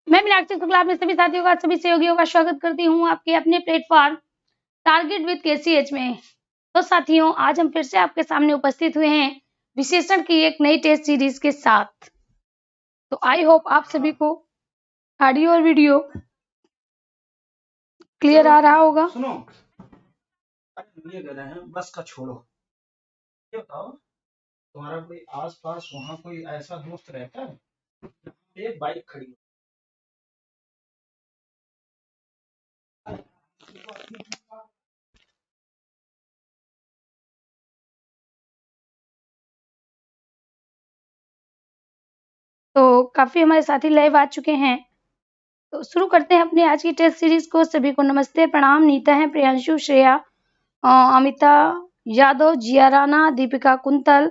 मैं मीनाक्षी शुक्ला अपने सभी साथियों का, सभी सहयोगियों का स्वागत करती हूँ आपके अपने प्लेटफॉर्म टारगेट विद केसीएच में। तो साथियों, आज हम फिर से आपके सामने उपस्थित हुए हैं विशेषण की एक नई टेस्ट सीरीज के साथ। तो आई होप आप सभी को ऑडियो और वीडियो क्लियर आ रहा होगा। सुनो, ये गए हैं बस का छोड़ो, ये बताओ तुम्हारा कोई आस पास वहाँ कोई ऐसा दोस्त रहता है? एक बाइक खड़ी तो काफी हमारे साथी लाइव आ चुके हैं, तो शुरू करते हैं अपनी आज की टेस्ट सीरीज को। सभी को नमस्ते, प्रणाम। नीता है, प्रियांशु, श्रेया, अमिता यादव, जिया राणा, दीपिका कुंतल,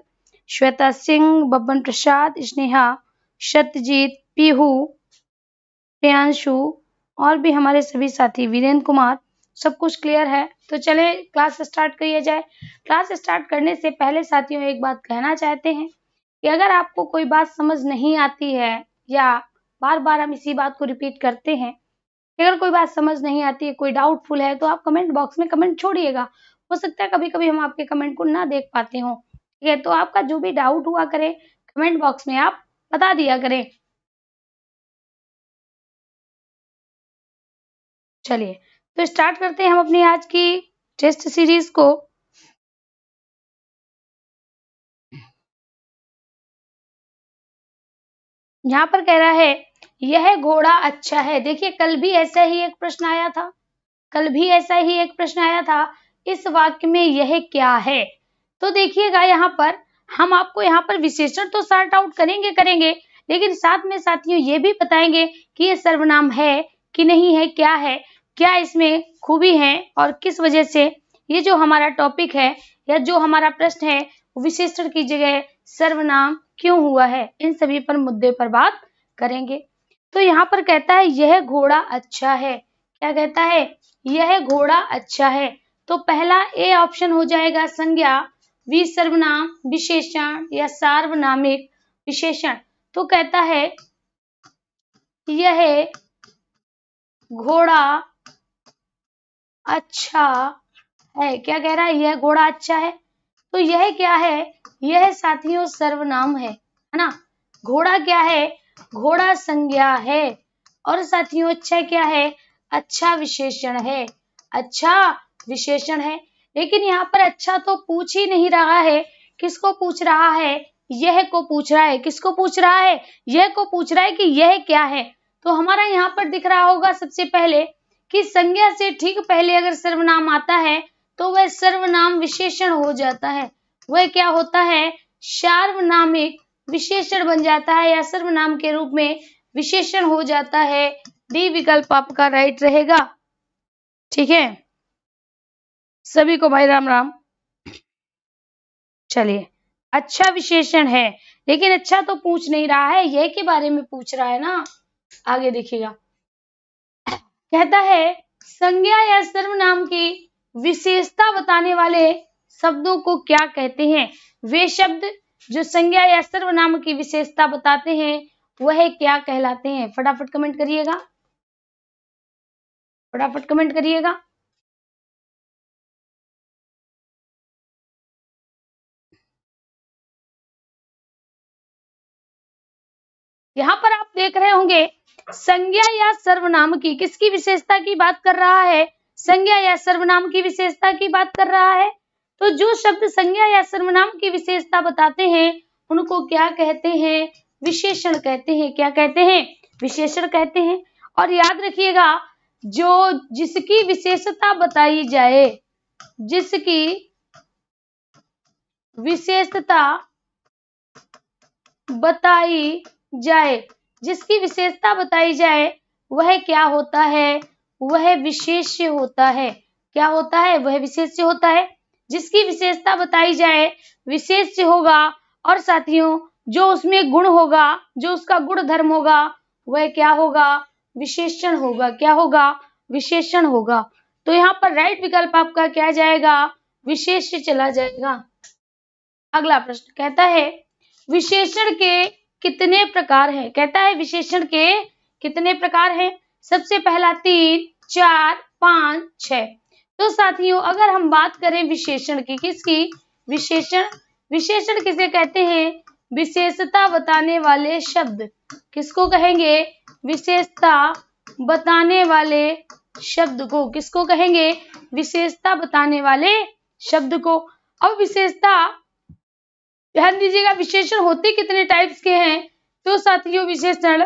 श्वेता सिंह, बब्बन प्रसाद, स्नेहा, सत्यजीत, पीहू, प्रियांशु और भी हमारे सभी साथी, वीरेंद्र कुमार, सब कुछ क्लियर है। तो चले क्लास स्टार्ट किया जाए। क्लास स्टार्ट करने से पहले साथियों एक बात कहना चाहते हैं कि अगर आपको कोई बात समझ नहीं आती है या बार बार हम इसी बात को रिपीट करते हैं, अगर कोई बात समझ नहीं आती है, कोई डाउटफुल है, तो आप कमेंट बॉक्स में कमेंट छोड़िएगा। हो सकता है कभी कभी हम आपके कमेंट को ना देख पाते हो, ठीक है? तो आपका जो भी डाउट हुआ करे कमेंट बॉक्स में आप बता दिया करें। चलिए तो स्टार्ट करते हैं हम अपनी आज की टेस्ट सीरीज को। यहाँ पर कह रहा है यह घोड़ा अच्छा है। देखिए कल भी ऐसा ही एक प्रश्न आया था, कल भी ऐसा ही एक प्रश्न आया था, इस वाक्य में यह क्या है? तो देखिएगा यहाँ पर हम आपको यहाँ पर विशेषण तो सॉर्ट आउट करेंगे, लेकिन साथ में साथियों ये भी बताएंगे कि ये सर्वनाम है कि नहीं है, क्या है, क्या इसमें खूबी है और किस वजह से ये जो हमारा टॉपिक है या जो हमारा प्रश्न है विशेषण की जगह सर्वनाम क्यों हुआ है, इन सभी पर मुद्दे पर बात करेंगे। तो यहाँ पर कहता है यह घोड़ा अच्छा है। क्या कहता है? यह घोड़ा अच्छा है। तो पहला ए ऑप्शन हो जाएगा संज्ञा, बी सर्वनाम, विशेषण या सार्वनामिक विशेषण। तो कहता है यह घोड़ा अच्छा है। क्या कह रहा है? यह घोड़ा अच्छा है। तो यह क्या है? यह साथियों सर्वनाम है ना? घोड़ा क्या है? घोड़ा संज्ञा है। और साथियों अच्छा क्या है? अच्छा विशेषण है। अच्छा विशेषण है। लेकिन यहाँ पर अच्छा तो पूछ ही नहीं रहा है। किसको पूछ रहा है? यह को पूछ रहा है। किसको पूछ रहा है? यह को पूछ रहा है कि यह क्या है। तो हमारा यहाँ पर दिख रहा होगा सबसे पहले कि संज्ञा से ठीक पहले अगर सर्वनाम आता है तो वह सर्वनाम विशेषण हो जाता है। वह क्या होता है? सार्वनामिक विशेषण बन जाता है या सर्वनाम के रूप में विशेषण हो जाता है। डी विकल्प आपका राइट रहेगा। ठीक है, सभी को भाई राम राम। चलिए, अच्छा विशेषण है, लेकिन अच्छा तो पूछ नहीं रहा है, यह के बारे में पूछ रहा है ना। आगे देखिएगा, कहता है संज्ञा या सर्वनाम की विशेषता बताने वाले शब्दों को क्या कहते हैं? वे शब्द जो संज्ञा या सर्वनाम की विशेषता बताते हैं वह क्या कहलाते हैं? फटाफट कमेंट करिएगा, फटाफट कमेंट करिएगा। यहाँ पर आप देख रहे होंगे संज्ञा या सर्वनाम की किसकी विशेषता की बात कर रहा है? संज्ञा या सर्वनाम की विशेषता की बात कर रहा है। तो जो शब्द संज्ञा या सर्वनाम की विशेषता बताते हैं उनको क्या कहते हैं? विशेषण कहते हैं। क्या कहते हैं? विशेषण कहते हैं। और याद रखिएगा, जो जिसकी विशेषता बताई जाए, जिसकी विशेषता बताई जाए, जिसकी विशेषता बताई जाए वह क्या होता है? वह विशेष्य होता है। क्या होता है? वह विशेष्य होता है। जिसकी विशेषता बताई जाए विशेष्य होगा, और साथियों जो उसमें गुण होगा, जो उसका गुण धर्म होगा वह क्या होगा? विशेषण होगा। क्या होगा? विशेषण होगा। तो यहाँ पर राइट विकल्प आपका क्या जाएगा? विशेष्य चला जाएगा। अगला प्रश्न कहता है विशेषण के कितने प्रकार हैं? कहता है विशेषण के कितने प्रकार हैं? सबसे पहला 3, 4, 5, 6। तो साथियों अगर हम बात करें विशेषण की, किसकी? विशेषण। विशेषण किसे कहते हैं? विशेषता बताने वाले शब्द। किसको कहेंगे? विशेषता बताने वाले शब्द को। किसको कहेंगे? विशेषता बताने वाले शब्द को। अब विशेषता, ध्यान दीजिएगा, विशेषण होते कितने टाइप्स के हैं? तो साथियों विशेषण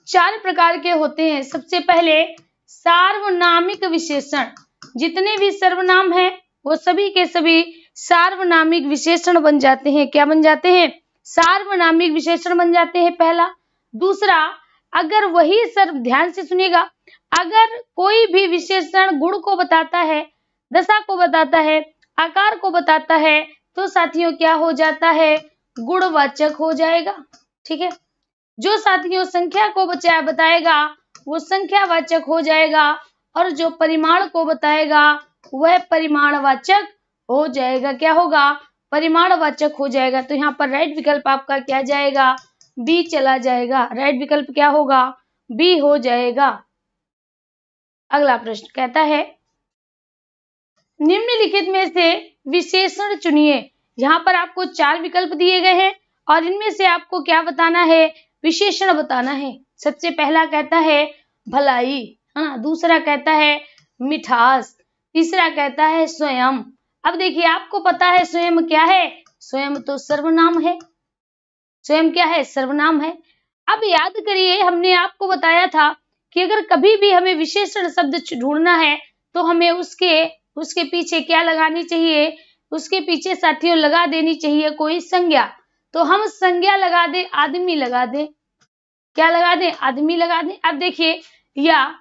4 प्रकार के होते हैं। सबसे पहले सार्वनामिक विशेषण। जितने भी सर्वनाम हैं वो सभी के सभी सार्वनामिक विशेषण बन जाते हैं। क्या बन जाते हैं? सार्वनामिक विशेषण बन जाते हैं, पहला। दूसरा, अगर वही सर्व, ध्यान से सुनिएगा, अगर कोई भी विशेषण गुण को बताता है, दशा को बताता है, आकार को बताता है, तो साथियों क्या हो जाता है? गुणवाचक हो जाएगा। ठीक है। जो साथियों संख्या को बताएगा वो संख्यावाचक हो जाएगा, और जो परिमाण को बताएगा वह परिमाणवाचक हो जाएगा। क्या होगा? परिमाणवाचक हो जाएगा। तो यहाँ पर राइट विकल्प आपका क्या जाएगा? बी चला जाएगा। राइट विकल्प क्या होगा? बी हो जाएगा। अगला प्रश्न कहता है निम्नलिखित में से विशेषण चुनिए। यहाँ पर आपको 4 विकल्प दिए गए हैं और इनमें से आपको क्या बताना है? विशेषण बताना है। सबसे पहला कहता है भलाई, है ना। दूसरा कहता है मिठास। तीसरा कहता है स्वयं। अब देखिए, आपको पता है स्वयं क्या है? स्वयं तो सर्वनाम है। स्वयं क्या है? सर्वनाम है। अब याद करिए, हमने आपको बताया था कि अगर कभी भी हमें विशेषण शब्द ढूंढना है तो हमें उसके पीछे क्या लगानी चाहिए? उसके पीछे साथियों लगा देनी चाहिए कोई संज्ञा। तो हम संज्ञा लगा दें, आदमी लगा दें। क्या लगा दें? आदमी लगा दें। अब देखिए, या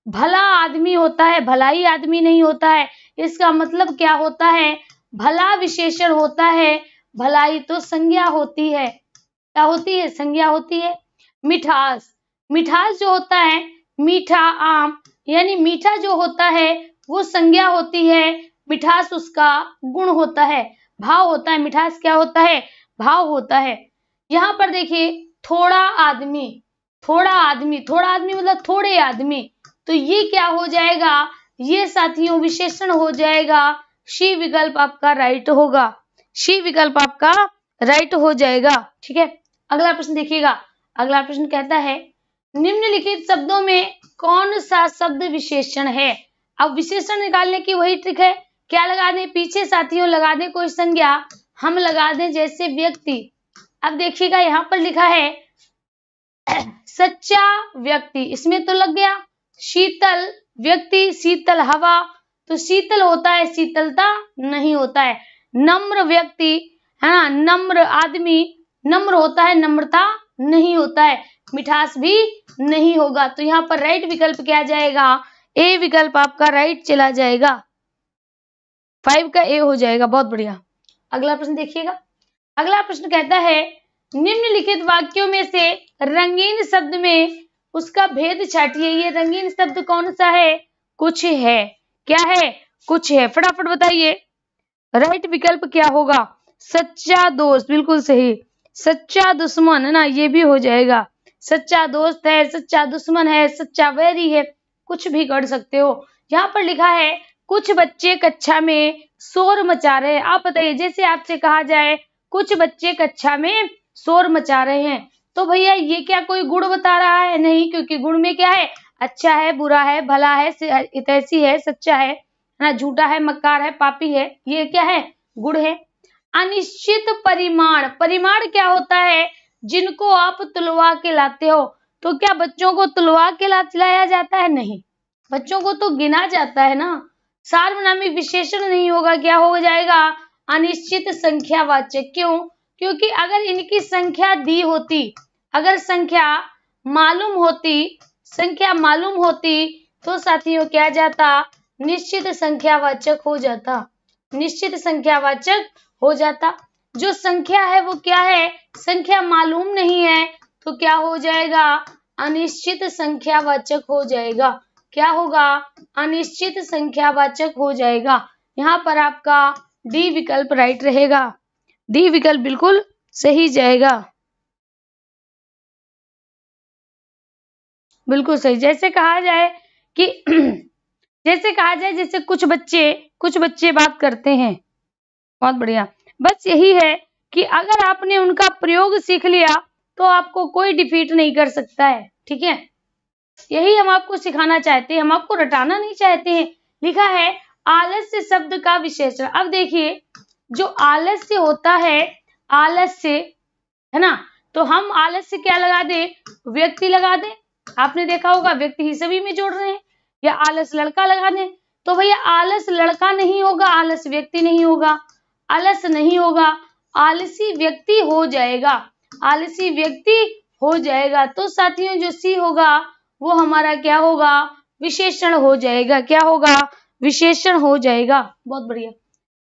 भला आदमी होता है, भलाई आदमी नहीं होता है। इसका मतलब क्या होता है? भला विशेषण होता है, भलाई तो संज्ञा होती है। क्या होती है? संज्ञा होती है। मिठास, मिठास जो होता है, मीठा आम, यानी मीठा जो होता है वो संज्ञा होती है, मिठास उसका गुण होता है, भाव होता है। मिठास क्या होता है? भाव होता है। यहाँ पर देखिए, थोड़ा आदमी, थोड़ा आदमी, थोड़ा आदमी मतलब थोड़े आदमी, तो ये क्या हो जाएगा? ये साथियों विशेषण हो जाएगा। सी विकल्प आपका राइट होगा। सी विकल्प आपका राइट हो जाएगा। ठीक है। अगला प्रश्न देखिएगा। अगला प्रश्न कहता है निम्नलिखित शब्दों में कौन सा शब्द विशेषण है? अब विशेषण निकालने की वही ट्रिक है। क्या लगा दें? पीछे साथियों लगा दें कोई संज्ञा। हम लगा दें जैसे व्यक्ति। अब देखिएगा, यहाँ पर लिखा है सच्चा व्यक्ति, इसमें तो लग गया। शीतल व्यक्ति, शीतल हवा, तो शीतल होता है, शीतलता नहीं होता है। नम्र व्यक्ति, है ना, नम्र आदमी, नम्र होता है, नम्रता नहीं होता है। मिठास भी नहीं होगा। तो यहाँ पर राइट विकल्प क्या जाएगा? ए विकल्प आपका राइट चला जाएगा। 5 का ए हो जाएगा। बहुत बढ़िया। अगला प्रश्न देखिएगा। अगला प्रश्न कहता है निम्नलिखित वाक्यों में से रंगीन शब्द में उसका भेद छाटिए। ये रंगीन शब्द कौन सा है? कुछ है। क्या है? कुछ है। फटाफट बताइए। राइट विकल्प क्या होगा? सच्चा दोस्त, बिल्कुल सही। सच्चा दुश्मन, है ना, ये भी हो जाएगा। सच्चा दोस्त है, सच्चा दुश्मन है, सच्चा वैरी है, कुछ भी कर सकते हो। यहाँ पर लिखा है कुछ बच्चे कक्षा में शोर मचा रहे हैं। आप बताइए, जैसे आपसे कहा जाए कुछ बच्चे कक्षा में शोर मचा रहे हैं, तो भैया ये क्या कोई गुण बता रहा है? नहीं, क्योंकि गुण में क्या है? अच्छा है, बुरा है, भला है, हितैषी है, सच्चा है ना, झूठा है, मक्कार है, पापी है, ये क्या है? गुण है। अनिश्चित परिमाण, परिमाण क्या होता है? जिनको आप तुलवा के लाते हो। तो क्या बच्चों को तुलवा के लाया जाता है? नहीं, बच्चों को तो गिना जाता है ना। सार्वनामिक विशेषण नहीं होगा, क्या हो जाएगा? अनिश्चित संख्यावाचक। क्यों? क्योंकि अगर इनकी संख्या दी होती, अगर संख्या मालूम होती तो साथियों क्या जाता? निश्चित संख्यावाचक हो जाता। निश्चित संख्यावाचक हो जाता। जो संख्या है वो क्या है? संख्या मालूम नहीं है, तो क्या हो जाएगा? अनिश्चित संख्यावाचक हो जाएगा। क्या होगा? अनिश्चित संख्यावाचक हो जाएगा। यहाँ पर आपका डी विकल्प राइट रहेगा। डी विकल्प बिल्कुल सही जाएगा। बिल्कुल सही। जैसे कहा जाए कि जैसे कुछ बच्चे बात करते हैं। बहुत बढ़िया। बस यही है कि अगर आपने उनका प्रयोग सीख लिया तो आपको कोई डिफीट नहीं कर सकता है। ठीक है, यही हम आपको सिखाना चाहते हैं, हम आपको रटाना नहीं चाहते हैं। लिखा है आलस्य शब्द का विशेषण। अब देखिए, जो आलस्य होता है, आलस्य है ना, तो हम आलस्य क्या लगा दे, व्यक्ति लगा दे। आपने देखा होगा व्यक्ति ही सभी में जोड़ रहे हैं, या आलस लड़का लगा दे। तो भैया आलस लड़का नहीं होगा, आलस व्यक्ति नहीं होगा, आलस नहीं होगा, आलसी व्यक्ति हो जाएगा, आलसी व्यक्ति हो जाएगा। तो साथियों जो सी होगा वो हमारा क्या होगा, विशेषण हो जाएगा। क्या होगा, विशेषण हो जाएगा। बहुत बढ़िया,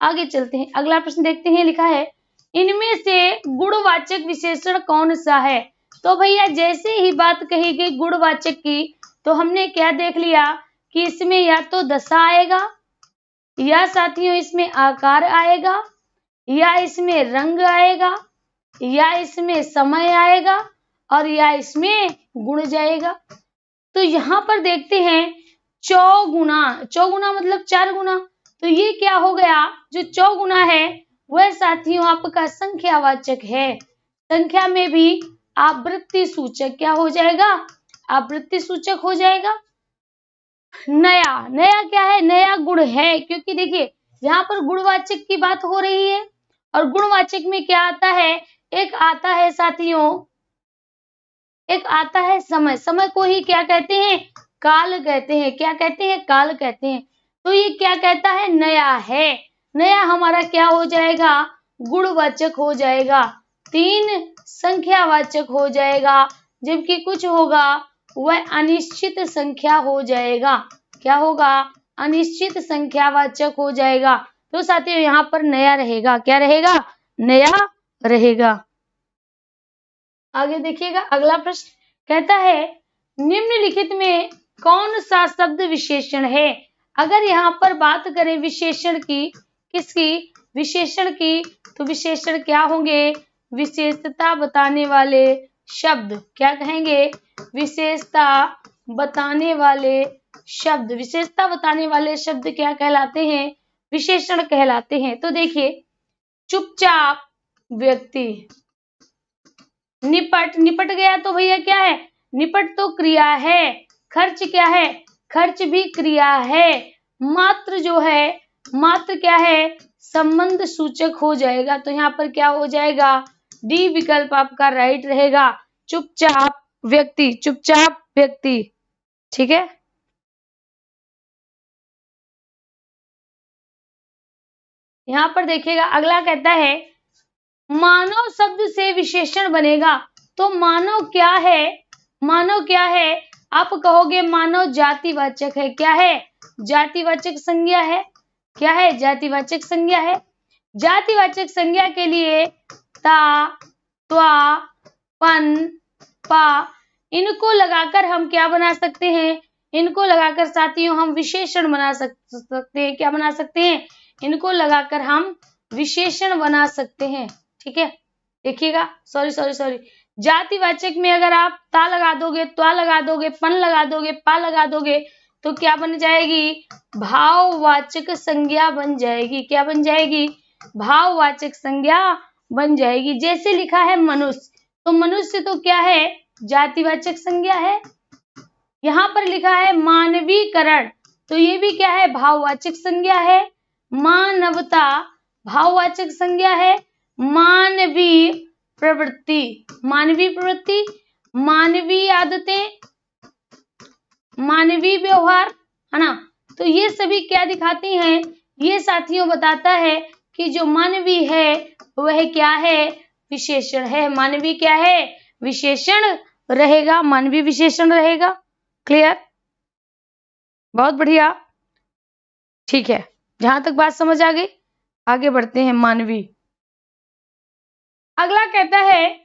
आगे चलते हैं, अगला प्रश्न देखते हैं। लिखा है इनमें से गुणवाचक विशेषण कौन सा है। तो भैया जैसे ही बात कही गई गुणवाचक की, तो हमने क्या देख लिया कि इसमें या तो दशा आएगा, या साथियों इसमें आकार आएगा, या इसमें रंग आएगा, या इसमें समय आएगा, और या इसमें गुण जाएगा। तो यहाँ पर देखते हैं चौगुना, चौगुना मतलब 4 गुना। तो ये क्या हो गया, जो चौगुना है वह साथियों आपका संख्यावाचक है। संख्या में भी आवृत्ति सूचक क्या हो जाएगा, आवृत्ति सूचक हो जाएगा। नया, नया क्या है, नया गुण है, क्योंकि देखिए यहाँ पर गुणवाचक की बात हो रही है, और गुणवाचक में क्या आता है, एक आता है साथियों, एक आता है समय। समय को ही क्या कहते हैं, काल कहते हैं। क्या कहते हैं, काल कहते हैं। तो ये क्या कहता है, नया है। नया हमारा क्या हो जाएगा, गुणवाचक हो जाएगा। 3 संख्यावाचक हो जाएगा, जबकि कुछ होगा वह अनिश्चित संख्या हो जाएगा। क्या होगा, अनिश्चित संख्यावाचक हो जाएगा। तो साथियों यहाँ पर नया रहेगा। क्या रहेगा, नया रहेगा। आगे देखिएगा, अगला प्रश्न कहता है निम्नलिखित में कौन सा शब्द विशेषण है। अगर यहाँ पर बात करें विशेषण की, किसकी, विशेषण की, तो विशेषण क्या होंगे, विशेषता बताने वाले शब्द। क्या कहेंगे, विशेषता बताने वाले शब्द। विशेषता बताने वाले शब्द क्या कहलाते हैं, विशेषण कहलाते हैं। तो देखिए चुपचाप व्यक्ति, निपट, निपट गया तो भैया क्या है, निपट तो क्रिया है। खर्च क्या है, खर्च भी क्रिया है। मात्र जो है, मात्र क्या है, संबंध सूचक हो जाएगा। तो यहाँ पर क्या हो जाएगा, डी विकल्प आपका राइट रहेगा, चुपचाप व्यक्ति, चुपचाप व्यक्ति। ठीक है, यहाँ पर देखिएगा अगला कहता है मानव शब्द से विशेषण बनेगा। तो मानव क्या है, मानव क्या है, आप कहोगे मानव जातिवाचक है। क्या है, जातिवाचक संज्ञा है। क्या है, जातिवाचक संज्ञा है। जातिवाचक संज्ञा के लिए ता, त्वा, पन, पा, इनको लगाकर हम क्या बना सकते हैं, इनको लगाकर साथियों हम विशेषण बना सकते हैं। क्या बना सकते हैं, इनको लगाकर हम विशेषण बना सकते हैं। ठीक है, देखिएगा, सॉरी, जातिवाचक में अगर आप ता लगा दोगे, त्वा लगा दोगे, पन लगा दोगे, पा लगा दोगे, तो क्या बन जाएगी, भाववाचक संज्ञा बन जाएगी। क्या बन जाएगी, भाववाचक संज्ञा बन जाएगी। जैसे लिखा है मनुष्य, तो मनुष्य तो क्या है, जातिवाचक संज्ञा है। यहाँ पर लिखा है मानवीकरण, तो ये भी क्या है, भाववाचक संज्ञा है। मानवता भाववाचक संज्ञा है। मानवीय प्रवृत्ति, मानवीय प्रवृत्ति, मानवीय आदतें, मानवीय व्यवहार, है ना। तो ये सभी क्या दिखाती हैं, ये साथियों बताता है कि जो मानवीय है वह क्या है, विशेषण है। मानवीय क्या है, विशेषण रहेगा, मानवीय विशेषण रहेगा। क्लियर, बहुत बढ़िया। ठीक है, जहां तक बात समझ आ गई, आगे बढ़ते हैं। मानवीय, अगला कहता है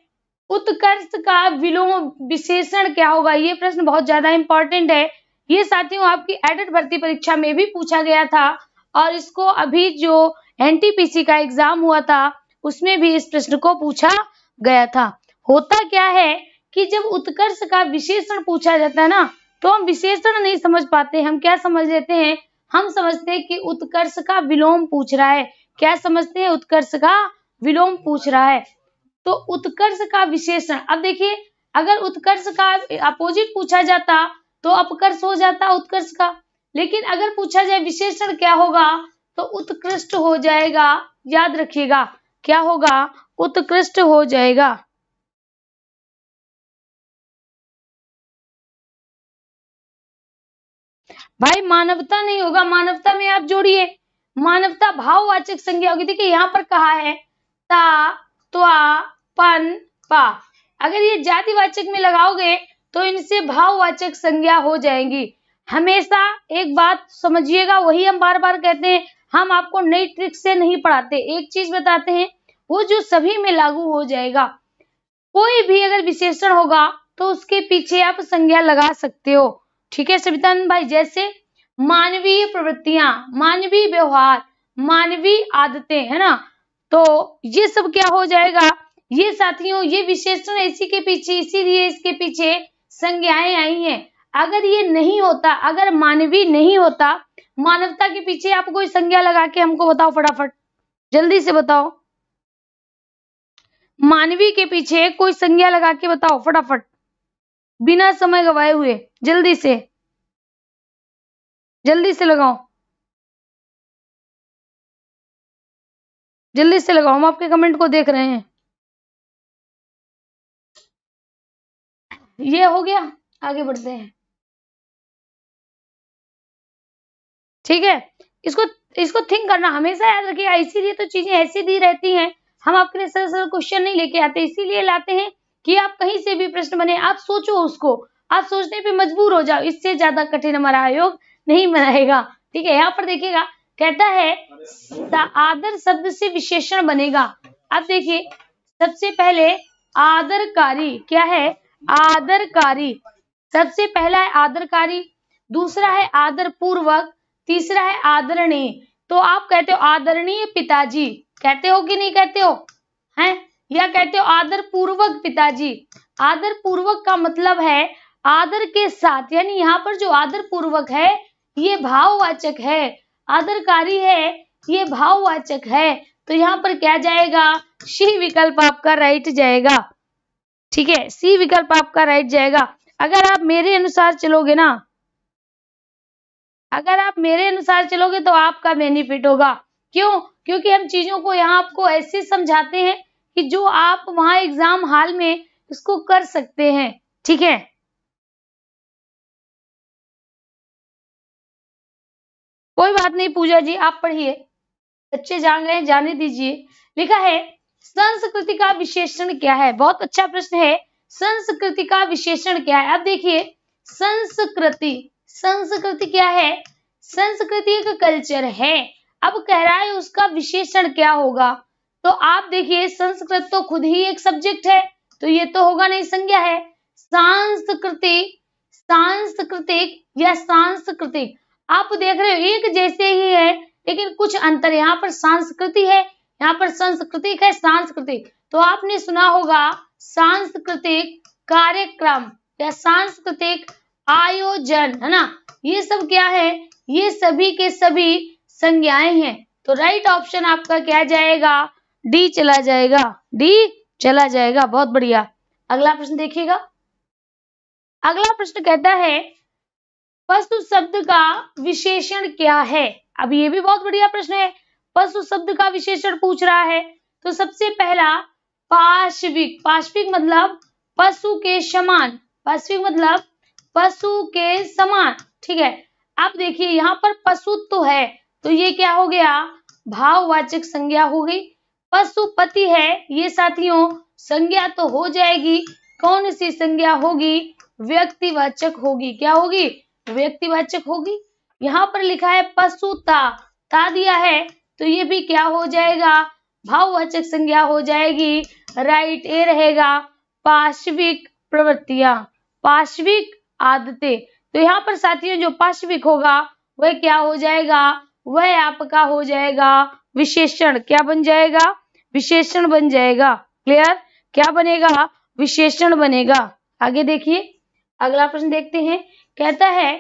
उत्कर्ष का विलोम विशेषण क्या होगा। ये प्रश्न बहुत ज्यादा इंपॉर्टेंट है। ये साथियों आपकी एडेड भर्ती परीक्षा में भी पूछा गया था, और इसको अभी जो एनटीपीसी का एग्जाम हुआ था उसमें भी इस प्रश्न को पूछा गया था। होता क्या है कि जब उत्कर्ष का विशेषण पूछा जाता है ना, तो हम विशेषण नहीं समझ पाते, हम क्या समझ लेते हैं, हम समझते हैं कि उत्कर्ष का विलोम पूछ रहा है। क्या समझते हैं, उत्कर्ष का विलोम पूछ रहा है। तो उत्कर्ष का विशेषण, अब देखिए अगर उत्कर्ष का अपोजिट पूछा जाता तो अपकर्ष हो जाता उत्कर्ष का, लेकिन अगर पूछा जाए विशेषण क्या होगा तो उत्कृष्ट हो जाएगा। याद रखिएगा क्या होगा, उत्कृष्ट हो जाएगा। भाई मानवता नहीं होगा, मानवता में आप जोड़िए, मानवता भाववाचक संज्ञा होगी। देखिए यहाँ पर कहा है ता, त्वा, पन, पा, अगर ये जातिवाचक में लगाओगे तो इनसे भाववाचक संज्ञा हो जाएंगी। हमेशा एक बात समझिएगा, वही हम बार बार कहते हैं, हम आपको नई ट्रिक से नहीं पढ़ाते, एक चीज बताते हैं वो जो सभी में लागू हो जाएगा। कोई भी अगर विशेषण होगा तो उसके पीछे आप संज्ञा लगा सकते हो, ठीक है सवितानंद भाई। जैसे मानवीय प्रवृत्तियां, मानवीय व्यवहार, मानवीय आदतें, है ना, तो ये सब क्या हो जाएगा, ये साथियों ये विशेषण इसी के पीछे, इसीलिए इसके पीछे संज्ञाएं आई हैं। अगर ये नहीं होता, अगर मानवीय नहीं होता, मानवता के पीछे आप कोई संज्ञा लगा के हमको बताओ फटाफट, जल्दी से बताओ, मानवीय के पीछे कोई संज्ञा लगा के बताओ फटाफट, बिना समय गवाए हुए, जल्दी से लगाओ, जल्दी से लगाओ, हम आपके कमेंट को देख रहे हैं। ये हो गया, आगे बढ़ते हैं, ठीक है। इसको थिंक करना हमेशा याद रखिएगा, इसीलिए तो चीजें ऐसी दी रहती हैं, हम आपके लिए सरल सरल क्वेश्चन नहीं लेके आते, इसीलिए लाते हैं कि आप कहीं से भी प्रश्न बने आप सोचो उसको, आप सोचने पे मजबूर हो जाओ, इससे ज्यादा कठिन हमारा आयोग नहीं बनाएगा, ठीक है। यहाँ पर देखिएगा कहता है आदर शब्द से विशेषण बनेगा। अब देखिए सबसे पहले आदरकारी, क्या है, आदरकारी, सबसे पहला है आदरकारी, दूसरा है आदरपूर्वक, तीसरा है आदरणीय। तो आप कहते हो आदरणीय पिताजी, कहते हो कि नहीं कहते हो, हैं, या कहते हो आदर पूर्वक पिताजी। आदर पूर्वक का मतलब है आदर के साथ, यानी यहाँ पर जो आदर पूर्वक है ये भाववाचक है, आदरकारी है ये भाववाचक है, तो यहाँ पर क्या जाएगा, सी विकल्प आपका राइट जाएगा, ठीक है, सी विकल्प आपका राइट जाएगा। अगर आप मेरे अनुसार चलोगे ना, अगर आप मेरे अनुसार चलोगे तो आपका बेनिफिट होगा। क्यों, क्योंकि हम चीजों को यहाँ आपको ऐसे समझाते हैं कि जो आप वहां एग्जाम हॉल में इसको कर सकते हैं, ठीक है। कोई बात नहीं पूजा जी, आप पढ़िए, बच्चे जान गए जाने दीजिए। लिखा है संस्कृति का विशेषण क्या है, बहुत अच्छा प्रश्न है, संस्कृति का विशेषण क्या है। अब देखिए संस्कृति, संस्कृति क्या है, संस्कृति एक कल्चर है। अब कह रहा है उसका विशेषण क्या होगा, तो आप देखिए संस्कृत तो खुद ही एक सब्जेक्ट है, तो ये तो होगा नहीं, संज्ञा है। सांस्कृतिक, सांस्कृतिक या सांस्कृतिक, आप देख रहे हो एक जैसे ही है लेकिन कुछ अंतर, यहाँ पर संस्कृति है, यहाँ पर सांस्कृतिक है, सांस्कृतिक, तो आपने सुना होगा सांस्कृतिक कार्यक्रम या सांस्कृतिक आयोजन, है ना, ये सब क्या है, ये सभी के सभी संज्ञाएं हैं। तो राइट ऑप्शन आपका क्या जाएगा, डी चला जाएगा, डी चला जाएगा, बहुत बढ़िया। अगला प्रश्न देखिएगा, अगला प्रश्न कहता है पशु शब्द का विशेषण क्या है। अब ये भी बहुत बढ़िया प्रश्न है, पशु शब्द का विशेषण पूछ रहा है। तो सबसे पहला पाश्विक, पाश्विक मतलब पशु के समान, पाश्विक मतलब पशु के समान, ठीक है। अब देखिए यहाँ पर पशु तो है, तो ये क्या हो गया, भाववाचक संज्ञा हो गई। पशुपति है, ये साथियों संज्ञा तो हो जाएगी, कौन सी संज्ञा होगी, व्यक्तिवाचक होगी, क्या होगी, व्यक्तिवाचक होगी। यहाँ पर लिखा है पशुता, ता दिया है, तो ये भी क्या हो जाएगा, भाववाचक संज्ञा हो जाएगी, राइट ए रहेगा। पाश्विक प्रवृत्तियां, पाश्विक आदतें, तो यहाँ पर साथियों जो पाश्विक होगा वह क्या हो जाएगा, वह आपका हो जाएगा विशेषण, क्या बन जाएगा, विशेषण बन जाएगा। क्लियर, क्या बनेगा, विशेषण बनेगा। आगे देखिए, अगला प्रश्न देखते हैं। कहता है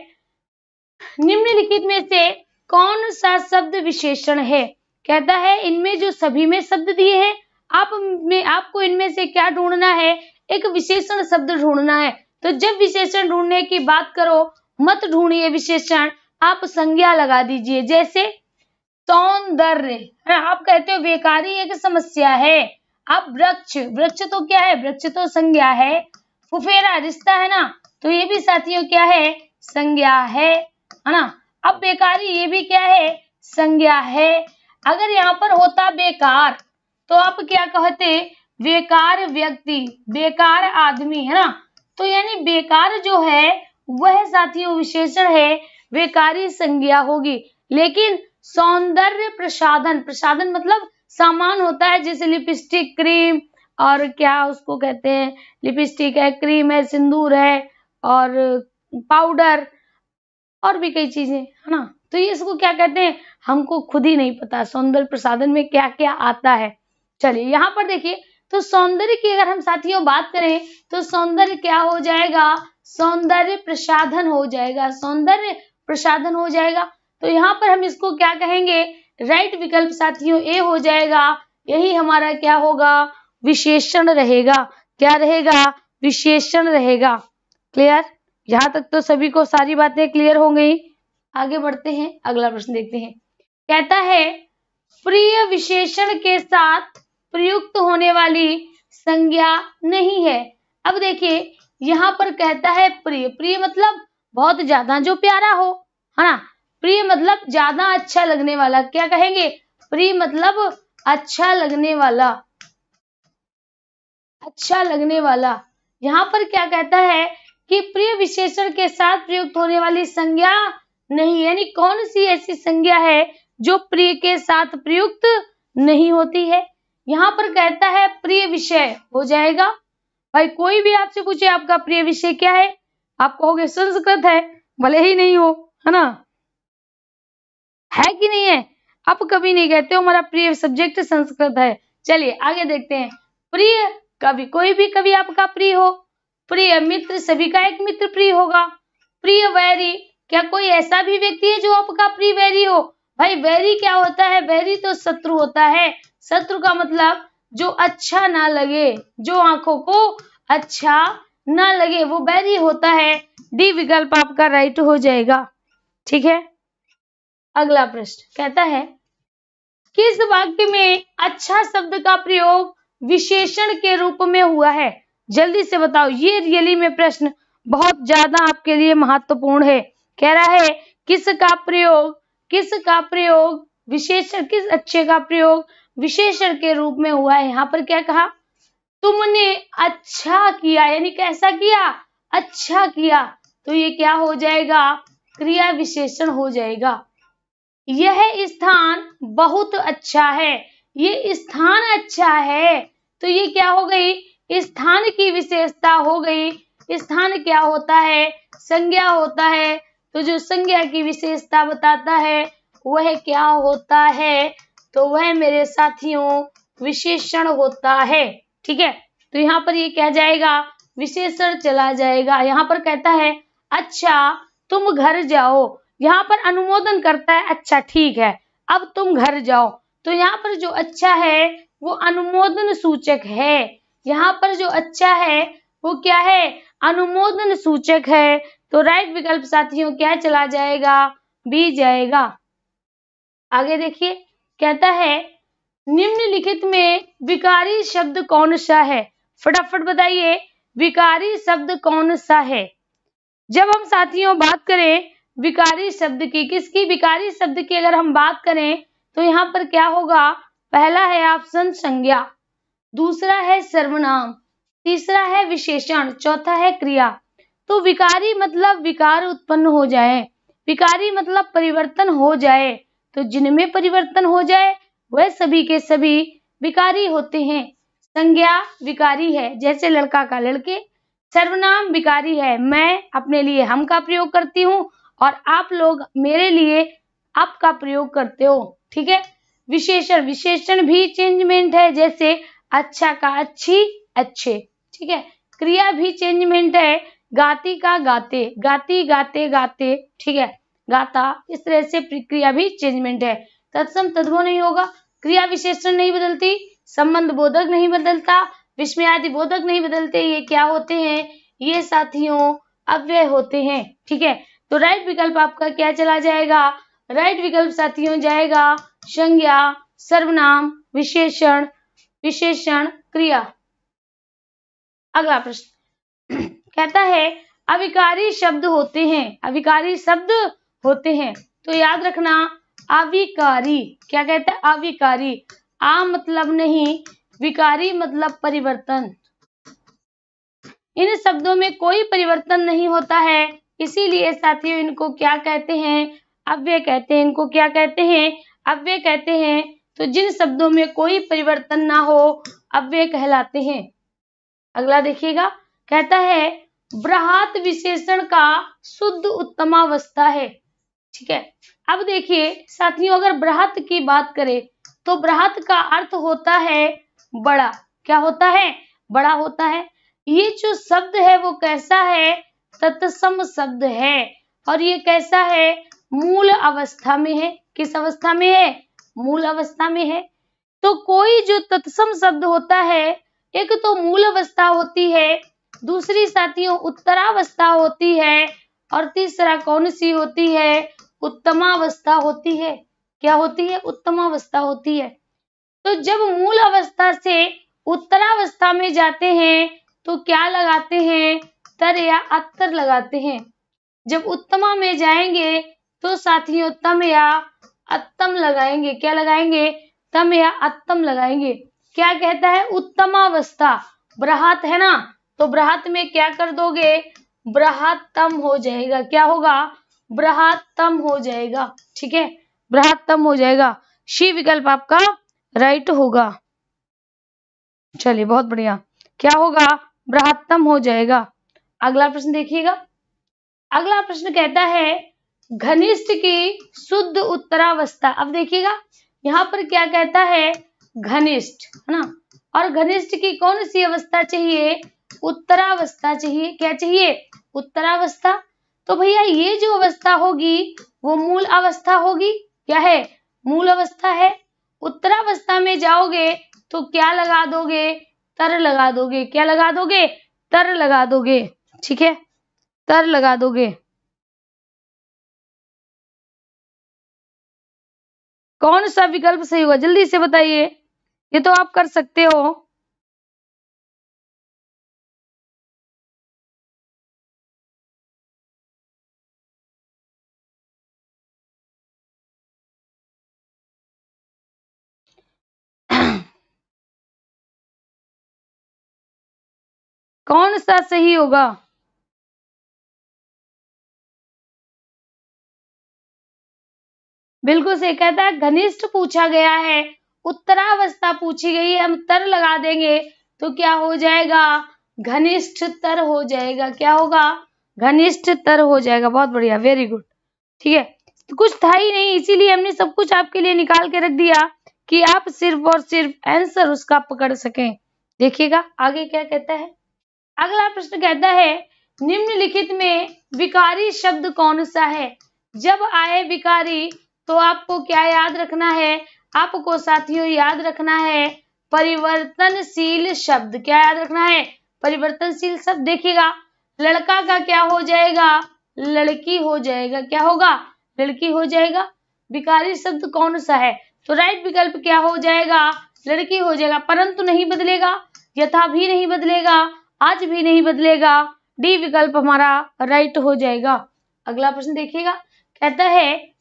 निम्नलिखित में से कौन सा शब्द विशेषण है? कहता है इनमें जो सभी में शब्द दिए हैं, आपको इनमें से क्या ढूंढना है? एक विशेषण शब्द ढूंढना है। तो जब विशेषण ढूंढने की बात करो, मत ढूंढिए विशेषण, आप संज्ञा लगा दीजिए। जैसे सौंदर्य, आप कहते हो बेकारी एक समस्या है। अब वृक्ष, वृक्ष तो क्या है? वृक्ष तो संज्ञा है। फुफेरा रिश्ता है ना, तो ये भी साथियों क्या है? संज्ञा है ना। अब बेकारी, ये भी क्या है? संज्ञा है। अगर यहाँ पर होता बेकार, तो आप क्या कहते? बेकार व्यक्ति, बेकार आदमी, है ना। तो यानी बेकार जो है वह साथियों विशेषण है, बेकारी संज्ञा होगी। लेकिन सौंदर्य प्रसाधन, प्रसाधन मतलब सामान होता है, जैसे लिपस्टिक, क्रीम, और क्या उसको कहते हैं, लिपस्टिक है, क्रीम है, सिंदूर है, और पाउडर, और भी कई चीजें, है ना। तो ये इसको क्या कहते हैं? हमको खुद ही नहीं पता सौंदर्य प्रसाधन में क्या क्या आता है। चलिए यहाँ पर देखिए, तो सौंदर्य की अगर हम साथियों बात करें, तो सौंदर्य क्या हो जाएगा? सौंदर्य प्रसाधन हो जाएगा, सौंदर्य प्रसाधन हो जाएगा। तो यहाँ पर हम इसको क्या कहेंगे? राइट विकल्प साथियों ए हो जाएगा। यही हमारा क्या होगा? विशेषण रहेगा। क्या रहेगा? विशेषण रहेगा। क्लियर? यहाँ तक तो सभी को सारी बातें क्लियर हो गई। आगे बढ़ते हैं, अगला प्रश्न देखते हैं। कहता है प्रिय विशेषण के साथ प्रयुक्त होने वाली संज्ञा नहीं है। अब देखिए यहाँ पर कहता है प्रिय, प्रिय मतलब बहुत ज्यादा जो प्यारा हो, है ना। प्रिय मतलब ज्यादा अच्छा लगने वाला, क्या कहेंगे? प्रिय मतलब अच्छा लगने वाला, अच्छा लगने वाला। यहाँ पर क्या कहता है कि प्रिय विशेषण के साथ प्रयुक्त होने वाली संज्ञा नहीं, यानी कौन सी ऐसी संज्ञा है जो प्रिय के साथ प्रयुक्त नहीं होती है? यहाँ पर कहता है प्रिय विषय हो जाएगा। भाई कोई भी आपसे पूछे आपका प्रिय विषय क्या है, आप कहोगे संस्कृत है, भले ही नहीं हो, है ना, है कि नहीं है? आप कभी नहीं कहते हो हमारा प्रिय सब्जेक्ट संस्कृत है। चलिए आगे देखते हैं। प्रिय कवि, कोई भी कवि आपका प्रिय हो। प्रिय मित्र, सभी का एक मित्र प्रिय होगा। प्रिय वैरी, क्या कोई ऐसा भी व्यक्ति है जो आपका प्रिय वैरी हो? भाई वैरी क्या होता है? वैरी तो शत्रु होता है। शत्रु का मतलब जो अच्छा ना लगे, जो आंखों को अच्छा ना लगे, वो वैरी होता है। डी विकल्प आपका राइट हो जाएगा। ठीक है, अगला प्रश्न कहता है किस वाक्य में अच्छा शब्द का प्रयोग विशेषण के रूप में हुआ है? जल्दी से बताओ, ये रियली में प्रश्न बहुत ज्यादा आपके लिए महत्वपूर्ण है। कह रहा है किसका प्रयोग विशेषण, किस अच्छे का प्रयोग विशेषण के रूप में हुआ है? यहाँ पर क्या कहा? तुमने अच्छा किया, यानी कैसा किया? अच्छा किया। तो ये क्या हो जाएगा? क्रिया विशेषण हो जाएगा। यह स्थान बहुत अच्छा है, ये स्थान अच्छा है, तो ये क्या हो गई? स्थान की विशेषता हो गई। स्थान क्या होता है? संज्ञा होता है। तो जो संज्ञा की विशेषता बताता है वह क्या होता है? तो वह मेरे साथियों विशेषण होता है। ठीक है, तो यहाँ पर ये क्या जाएगा? विशेषण चला जाएगा। यहाँ पर कहता है अच्छा तुम घर जाओ, यहाँ पर अनुमोदन करता है, अच्छा ठीक है अब तुम घर जाओ। तो यहाँ पर जो अच्छा है वो अनुमोदन सूचक है। यहाँ पर जो अच्छा है वो क्या है? अनुमोदन सूचक है। तो राइट विकल्प साथियों क्या चला जाएगा? बी जाएगा। आगे देखिए, कहता है निम्नलिखित में विकारी शब्द कौन सा है? फटाफट बताइए, विकारी शब्द कौन सा है? जब हम साथियों बात करें विकारी शब्द की, किसकी? विकारी शब्द की अगर हम बात करें तो यहाँ पर क्या होगा? पहला है ऑप्शन संज्ञा, दूसरा है सर्वनाम, तीसरा है विशेषण, चौथा है क्रिया। तो विकारी मतलब विकार उत्पन्न हो जाए, विकारी मतलब परिवर्तन हो जाए। तो जिनमें परिवर्तन हो जाए वह सभी के सभी विकारी होते हैं। संज्ञा विकारी है, जैसे लड़का का लड़के। सर्वनाम विकारी है, मैं अपने लिए हम का प्रयोग करती हूँ और आप लोग मेरे लिए आप का प्रयोग करते हो। ठीक है, विशेषण, विशेषण भी चेंजमेंट है, जैसे अच्छा का अच्छी, अच्छे। ठीक है, क्रिया भी चेंजमेंट है, गाती का गाते, गाती गाते गाते, ठीक है, गाता, इस तरह से क्रिया भी चेंजमेंट है। तत्सम तद्भव नहीं होगा, क्रिया विशेषण नहीं बदलती, संबंध बोधक नहीं बदलता, विस्मयादि बोधक नहीं बदलते, ये क्या होते हैं, ये साथियों अव्यय होते हैं। ठीक है, तो राइट विकल्प आपका क्या चला जाएगा, राइट विकल्प साथियों जाएगा संज्ञा, सर्वनाम, विशेषण, विशेषण, क्रिया। अगला प्रश्न कहता है अविकारी शब्द होते हैं, अविकारी शब्द होते हैं, तो याद रखना अविकारी, क्या कहता है, अविकारी, आ मतलब नहीं, विकारी मतलब परिवर्तन, इन शब्दों में कोई परिवर्तन नहीं होता है, इसीलिए साथियों इनको क्या कहते हैं, अव्यय कहते हैं। इनको क्या कहते हैं, अव्यय कहते हैं। तो जिन शब्दों में कोई परिवर्तन ना हो अव्यय कहलाते हैं। अगला देखिएगा, कहता है बृहत विशेषण का शुद्ध उत्तमावस्था है। ठीक है, अब देखिए साथियों अगर बृहत की बात करें तो बृहत का अर्थ होता है बड़ा, क्या होता है, बड़ा होता है। ये जो शब्द है वो कैसा है, तत्सम शब्द है, और ये कैसा है, मूल अवस्था में है। किस अवस्था में है, मूल अवस्था में है। तो कोई जो तत्सम शब्द होता है, एक तो मूल अवस्था होती है, दूसरी साथियों उत्तरावस्था होती है, और तीसरा कौन सी होती है, उत्तमावस्था होती है। क्या होती है, उत्तमावस्था होती है। तो जब मूल अवस्था से उत्तरावस्था में जाते हैं तो क्या लगाते हैं, तर या अत्तर लगाते हैं। जब उत्तमा में जाएंगे तो साथियों तम या अत्तम लगाएंगे। क्या लगाएंगे, तम या अत्तम लगाएंगे। क्या कहता है, उत्तमावस्था, बृहत है ना, तो बृहत में क्या कर दोगे, बृहत्तम हो जाएगा। क्या होगा, बृहत्तम हो जाएगा। ठीक है, बृहत्तम हो जाएगा। सी विकल्प आपका राइट होगा। चलिए बहुत बढ़िया, क्या होगा, बृहत्तम हो जाएगा। अगला प्रश्न देखिएगा, अगला प्रश्न कहता है घनिष्ठ की शुद्ध उत्तरावस्था। अब देखिएगा यहाँ पर क्या कहता है, घनिष्ठ है ना, और घनिष्ठ की कौन सी अवस्था चाहिए, उत्तरावस्था चाहिए। क्या चाहिए, उत्तरावस्था। तो भैया ये जो अवस्था होगी वो मूल अवस्था होगी। क्या है, मूल अवस्था है। उत्तरावस्था में जाओगे तो क्या लगा दोगे, तर लगा दोगे। क्या लगा दोगे, तर लगा दोगे। ठीक है, तर लगा दोगे। कौन सा विकल्प सही होगा, जल्दी से बताइए, ये तो आप कर सकते हो। कौन सा सही होगा, बिल्कुल सही। कहता है घनिष्ठ पूछा गया है, उत्तरावस्था पूछी गई है, हम तर लगा देंगे तो क्या हो जाएगा, घनिष्ठ तर हो जाएगा। क्या होगा, घनिष्ठ तर हो जाएगा। बहुत बढ़िया, वेरी गुड। ठीक है, तो कुछ था ही नहीं, इसीलिए हमने सब कुछ आपके लिए निकाल के रख दिया कि आप सिर्फ और सिर्फ आंसर उसका पकड़ सकें। देखिएगा आगे क्या कहता है। अगला प्रश्न कहता है निम्नलिखित में विकारी शब्द कौन सा है। जब आए विकारी तो आपको क्या याद रखना है, आपको साथियों याद रखना है परिवर्तनशील शब्द। क्या याद रखना है, परिवर्तनशील शब्द। देखिएगा लड़का का क्या हो जाएगा, लड़की हो जाएगा। क्या होगा, लड़की हो जाएगा। विकारी शब्द कौन सा है, तो राइट विकल्प क्या हो जाएगा, लड़की हो जाएगा। परंतु नहीं बदलेगा, यथा भी नहीं बदलेगा, आज भी नहीं बदलेगा। डी विकल्प हमारा राइट हो जाएगा। अगला प्रश्न देखिएगा, कहता है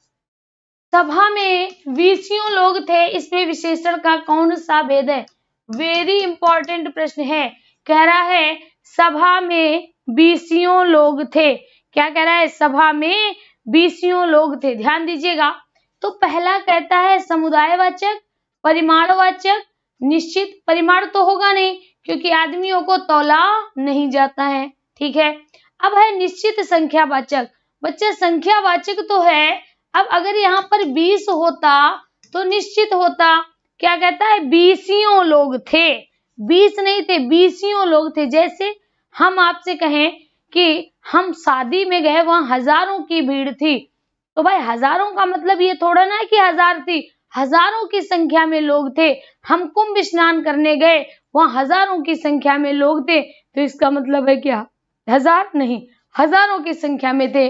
सभा में 20 लोग थे, इसमें विशेषण का कौन सा भेद है। वेरी इंपॉर्टेंट प्रश्न है। कह रहा है सभा में 20 लोग थे। क्या कह रहा है, सभा में 20 लोग थे। ध्यान दीजिएगा, तो पहला कहता है समुदायवाचक, परिमाणवाचक, निश्चित। परिमाण तो होगा नहीं क्योंकि आदमियों को तौला नहीं जाता है। ठीक है, अब है निश्चित संख्यावाचक। बच्चा संख्यावाचक तो है, अब अगर यहाँ पर 20 होता तो निश्चित होता। क्या कहता है, 20 लोग थे, 20 नहीं थे, 20 लोग थे। जैसे हम आपसे कहें कि हम शादी में गए, वहां हजारों की भीड़ थी, तो भाई हजारों का मतलब ये थोड़ा ना है कि हजार थी, हजारों की संख्या में लोग थे। हम कुंभ स्नान करने गए, वहां हजारों की संख्या में लोग थे, तो इसका मतलब है क्या हजार? नहीं, हजारों की संख्या में थे।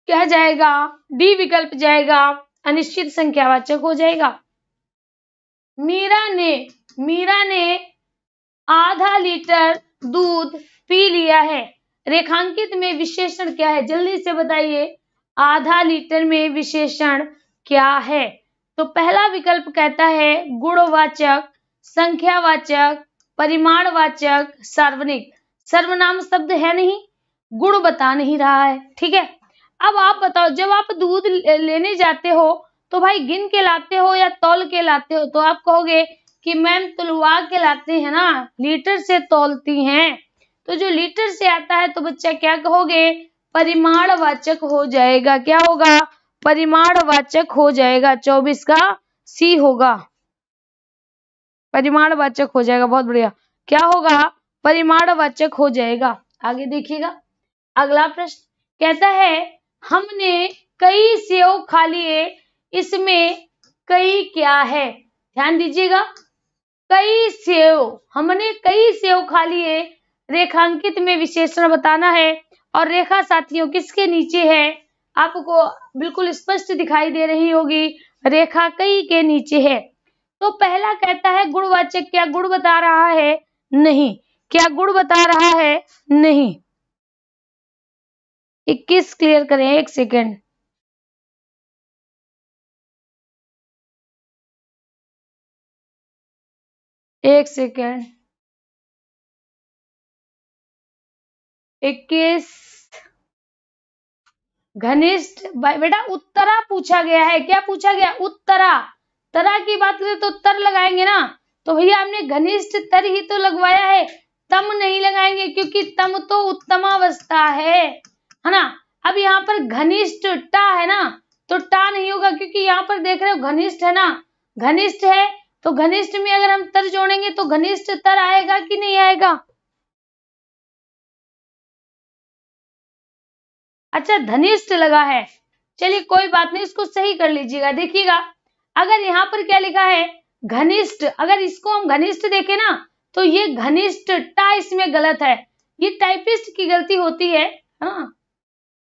क्या जाएगा? डी विकल्प जाएगा, अनिश्चित संख्यावाचक हो जाएगा। मीरा ने आधा लीटर दूध पी लिया है। रेखांकित में विशेषण क्या है? जल्दी से बताइए, आधा लीटर में विशेषण क्या है? तो पहला विकल्प कहता है गुणवाचक, संख्यावाचक, परिमाणवाचक, सार्वनिक। सर्वनाम शब्द है नहीं, गुण बता नहीं रहा है, ठीक है। अब आप बताओ, जब आप दूध लेने जाते हो तो भाई गिन के लाते हो या तौल के लाते हो? तो आप कहोगे कि मैम तुलवा के लाते हैं ना, लीटर से तौलती हैं। तो जो लीटर से आता है तो बच्चा क्या कहोगे? परिमाणवाचक हो जाएगा। क्या होगा? परिमाणवाचक हो जाएगा। 24 का सी होगा, परिमाणवाचक हो जाएगा। बहुत बढ़िया। क्या होगा? परिमाणवाचक हो जाएगा। आगे देखिएगा, अगला प्रश्न कहता है हमने कई सेव खा लिए, इसमें कई क्या है? ध्यान दीजिएगा, कई सेव, हमने कई सेव खा लिए, रेखांकित में विशेषण बताना है, और रेखा साथियों किसके नीचे है? आपको बिल्कुल स्पष्ट दिखाई दे रही होगी, रेखा कई के नीचे है। तो पहला कहता है गुणवाचक, क्या गुण बता रहा है? नहीं। क्या गुण बता रहा है? नहीं। 21 क्लियर करें, 1 सेकेंड। एक सेकेंड। 21 घनिष्ठ बेटा उत्तरा पूछा गया है। क्या पूछा गया? उत्तरा। तरा की बात करें तो तर लगाएंगे ना, तो भैया हमने घनिष्ठ तर ही तो लगवाया है, तम नहीं लगाएंगे, क्योंकि तम तो उत्तमावस्था है ना। अब यहाँ पर घनिष्ठ टा है ना, तो टा नहीं होगा, क्योंकि यहाँ पर देख रहे हो घनिष्ठ है ना, घनिष्ठ है, तो घनिष्ठ में अगर हम तर जोड़ेंगे तो घनिष्ठ तर आएगा कि नहीं आएगा? अच्छा, धनिष्ठ लगा है, चलिए कोई बात नहीं, इसको सही कर लीजिएगा। देखिएगा, अगर यहाँ पर क्या लिखा है? घनिष्ठ, अगर इसको हम घनिष्ठ देखें ना, तो ये घनिष्ठ टा इसमें गलत है, ये टाइपिस्ट की गलती होती है। हाँ,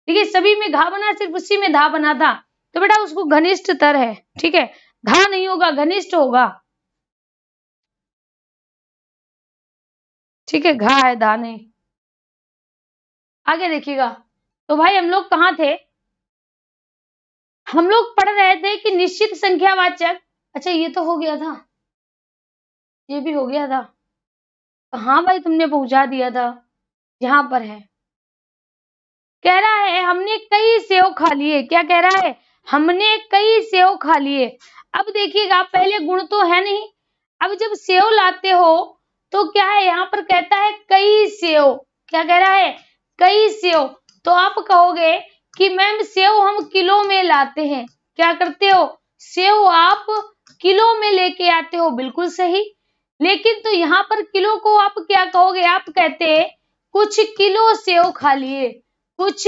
देखिए सभी में घा बना, सिर्फ उसी में धा बना था, तो बेटा उसको घनिष्ठ तर है, ठीक है, घा नहीं होगा, घनिष्ठ होगा, ठीक है, घा है, धा नहीं। आगे देखिएगा, तो भाई हम लोग कहाँ थे? हम लोग पढ़ रहे थे कि निश्चित संख्यावाचक, अच्छा ये तो हो गया था, ये भी हो गया था। हाँ भाई तुमने पहुंचा दिया था, यहाँ पर है। कह रहा है हमने कई सेव खा लिए। क्या कह रहा है? हमने कई सेव खा लिए। अब देखिएगा, पहले गुण तो है नहीं, अब जब सेव लाते हो तो क्या है, यहाँ पर कहता है कई सेव। क्या कह रहा है? कई सेव। तो आप कहोगे कि मैम सेव हम किलो में लाते हैं। क्या करते हो? सेव आप किलो में लेके आते हो, बिल्कुल सही। लेकिन तो यहाँ पर किलो को आप क्या कहोगे? आप कहते कुछ किलो सेव खा लिए, कुछ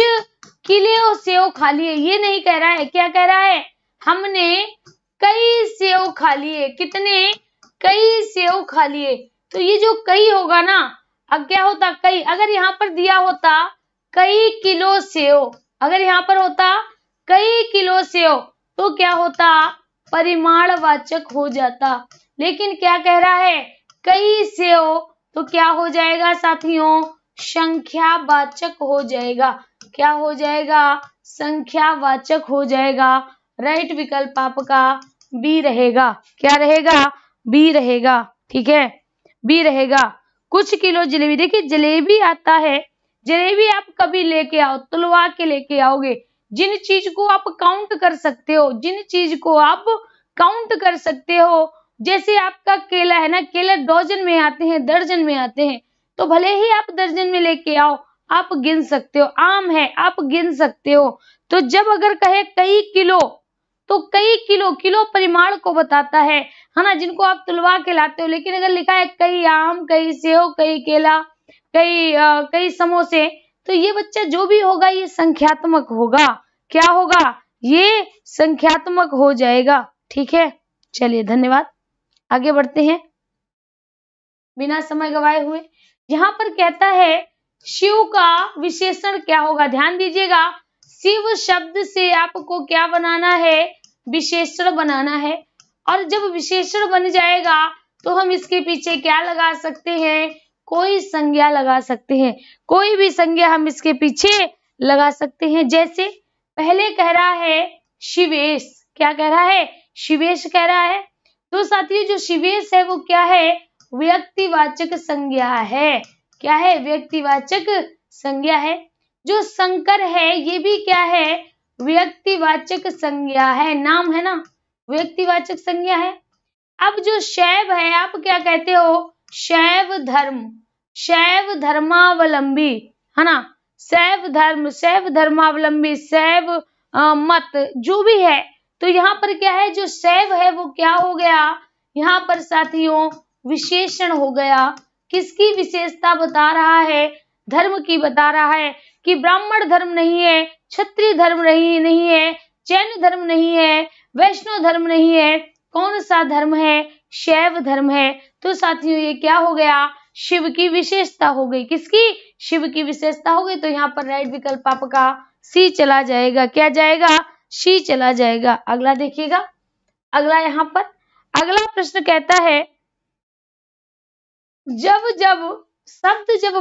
किलो सेव खा लिए, ये नहीं कह रहा है। क्या कह रहा है? हमने कई सेव खा लिए। कितने? कई सेव खा लिए। तो ये जो कई होगा ना, अब क्या होता? कई, अगर यहाँ पर दिया होता कई किलो सेव, अगर यहाँ पर होता कई किलो सेव, तो क्या होता? परिमाणवाचक हो जाता। लेकिन क्या कह रहा है? कई सेव, तो क्या हो जाएगा साथियों? संख्यावाचक हो जाएगा। क्या हो जाएगा? संख्यावाचक हो जाएगा। राइट विकल्प आपका बी रहेगा। क्या रहेगा? बी रहेगा, ठीक है, बी रहेगा। कुछ किलो जलेबी, देखिए जलेबी आता है, जलेबी आप कभी लेके आओ, तुलवा के लेके आओगे। जिन चीज को आप काउंट कर सकते हो, जिन चीज को आप काउंट कर सकते हो, जैसे आपका केला है ना, केला डोजन में आते हैं, दर्जन में आते हैं, तो भले ही आप दर्जन में लेके आओ, आप गिन सकते हो। आम है, आप गिन सकते हो। तो जब अगर कहे कई किलो, तो कई किलो, किलो परिमाण को बताता है ना, जिनको आप तुलवा के लाते हो। लेकिन अगर लिखा है कई आम, कई सेव, कई केला, कई समोसे, तो ये बच्चा जो भी होगा ये संख्यात्मक होगा। क्या होगा? ये संख्यात्मक हो जाएगा। ठीक है, चलिए धन्यवाद, आगे बढ़ते हैं बिना समय गवाए हुए। यहाँ पर कहता है शिव का विशेषण क्या होगा? ध्यान दीजिएगा, शिव शब्द से आपको क्या बनाना है? विशेषण बनाना है। और जब विशेषण बन जाएगा तो हम इसके पीछे क्या लगा सकते हैं? कोई संज्ञा लगा सकते हैं। कोई भी संज्ञा हम इसके पीछे लगा सकते हैं। जैसे पहले कह रहा है शिवेश, क्या कह रहा है? शिवेश कह रहा है। तो साथियों जो शिवेश है वो क्या है? व्यक्तिवाचक संज्ञा है। क्या है? व्यक्तिवाचक संज्ञा है। जो शंकर है ये भी क्या है? व्यक्तिवाचक संज्ञा है। नाम है ना, व्यक्तिवाचक संज्ञा है। अब जो शैव है, आप क्या कहते हो? शैव धर्म, शैव धर्मावलंबी, है ना, शैव धर्म, शैव धर्मावलंबी, शैव मत, जो भी है। तो यहाँ पर क्या है? जो शैव है वो क्या हो गया? यहाँ पर साथियों विशेषण हो गया। किसकी विशेषता बता रहा है? धर्म की बता रहा है कि ब्राह्मण धर्म नहीं है, क्षत्रिय धर्म नहीं है, जैन धर्म नहीं है, वैष्णव धर्म नहीं है। कौन सा धर्म है? शैव धर्म है। तो साथियों ये क्या हो गया? शिव की विशेषता हो गई। किसकी? शिव की विशेषता हो गई। तो यहाँ पर राइट विकल्प आपका सी चला जाएगा। क्या जाएगा? सी चला जाएगा। अगला देखिएगा, अगला यहाँ पर अगला प्रश्न कहता है जब जब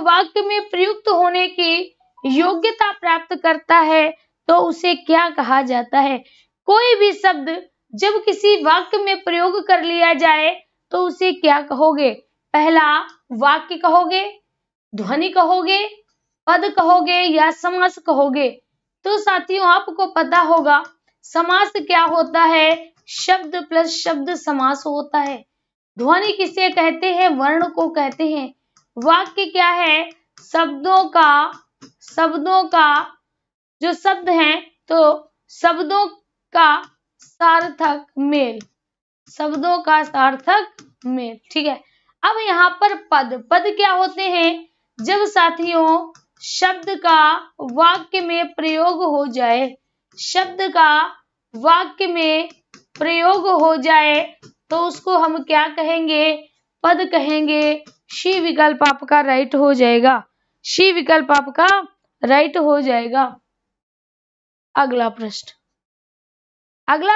वाक्य में प्रयुक्त होने की योग्यता प्राप्त करता है तो उसे क्या कहा जाता है? कोई भी शब्द जब किसी वाक्य में प्रयोग कर लिया जाए तो उसे क्या कहोगे? पहला वाक्य कहोगे, ध्वनि कहोगे, पद कहोगे या समास कहोगे? तो साथियों आपको पता होगा समास क्या होता है? शब्द प्लस शब्द समास होता है। ध्वनि किसे कहते हैं? वर्ण को कहते हैं। वाक्य क्या है? शब्दों का जो शब्द हैं तो शब्दों का सार्थक मेल, शब्दों का सार्थक मेल। ठीक है, अब यहाँ पर पद क्या होते हैं? जब साथियों शब्द का वाक्य में प्रयोग हो जाए, शब्द का वाक्य में प्रयोग हो जाए तो उसको हम क्या कहेंगे? पद कहेंगे। शी विकल्प आपका राइट हो जाएगा। शी विकल्प आपका राइट हो जाएगा। अगला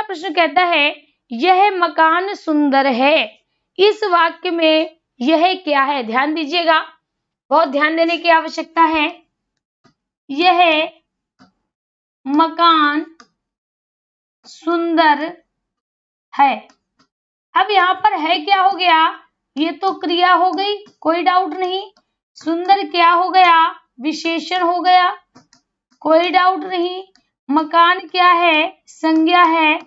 प्रश्न कहता है यह मकान सुंदर है। इस वाक्य में यह क्या है? ध्यान दीजिएगा, बहुत ध्यान देने की आवश्यकता है। यह मकान सुंदर है। अब यहाँ पर है क्या हो गया? ये तो क्रिया हो गई, कोई डाउट नहीं। सुंदर क्या हो गया? विशेषण हो गया, कोई डाउट नहीं। मकान क्या है? संज्ञा है,